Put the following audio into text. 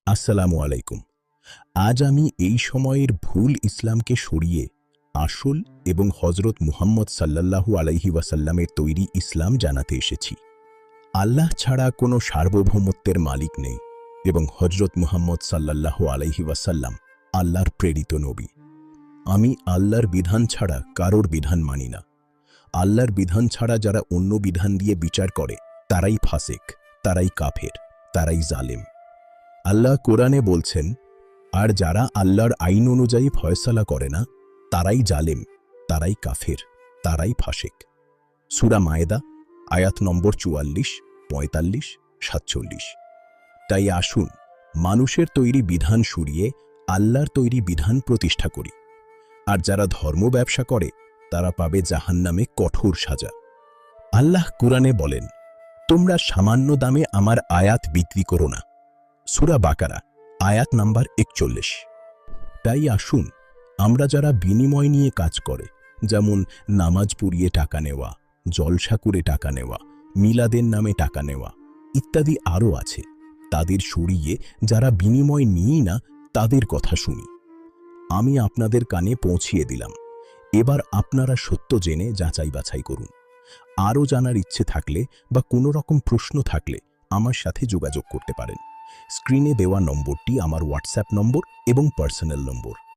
আসসালামু আলাইকুম। আজ আমি এই সময়ের ভুল ইসলামকে সরিয়ে আসল এবং হজরত মুহাম্মদ সাল্লাল্লাহু আলাইহি ওয়াসাল্লামের তৈরি ইসলাম জানাতে এসেছি। আল্লাহ ছাড়া কোনো সার্বভৌমত্বের মালিক নেই এবং হজরত মুহাম্মদ সাল্লাল্লাহু আলাইহি ওয়াসাল্লাম আল্লাহর প্রেরিত নবী। আমি আল্লাহর বিধান ছাড়া কারোর বিধান মানি না। আল্লাহর বিধান ছাড়া যারা অন্য বিধান দিয়ে বিচার করে তারাই ফাসেক, তারাই কাফের, তারাই জালেম। আল্লাহ কোরআনে বলছেন, আর যারা আল্লাহর আইন অনুযায়ী ফয়সালা করে না তারাই জালেম, তারাই কাফের, তারাই ফাসেক। সূরা মায়েদা আয়াত নম্বর ৪৪, ৪৫, ৪৭। তাই আসুন মানুষের তৈরি বিধান সরিয়ে আল্লাহর তৈরি বিধান প্রতিষ্ঠা করি। আর যারা ধর্ম ব্যবসা করে তারা পাবে জাহান্নামে কঠোর সাজা। আল্লাহ কোরআনে বলেন, তোমরা সামান্য দামে আমার আয়াত বিক্রি করো না। সূরা বাকারা আয়াত নাম্বার ৪১। তাই আসুন আমরা যারা বিনিময় নিয়ে কাজ করে, যেমন নামাজ পড়িয়ে টাকা নেওয়া, জলসা করে টাকা নেওয়া, মিলাদের নামে টাকা নেওয়া ইত্যাদি আরও আছে, তাদের সরিয়ে যারা বিনিময় নিই না তাদের কথা শুনি। আমি আপনাদের কানে পৌঁছিয়ে দিলাম। এবার আপনারা সত্য জেনে যাচাই বাছাই করুন। আরও জানার ইচ্ছে থাকলে বা কোনো রকম প্রশ্ন থাকলে আমার সাথে যোগাযোগ করতে পারেন। স্ক্রিনে দেওয়া নম্বরটি আমার হোয়াটসঅ্যাপ নম্বর এবং পার্সোনাল নম্বর।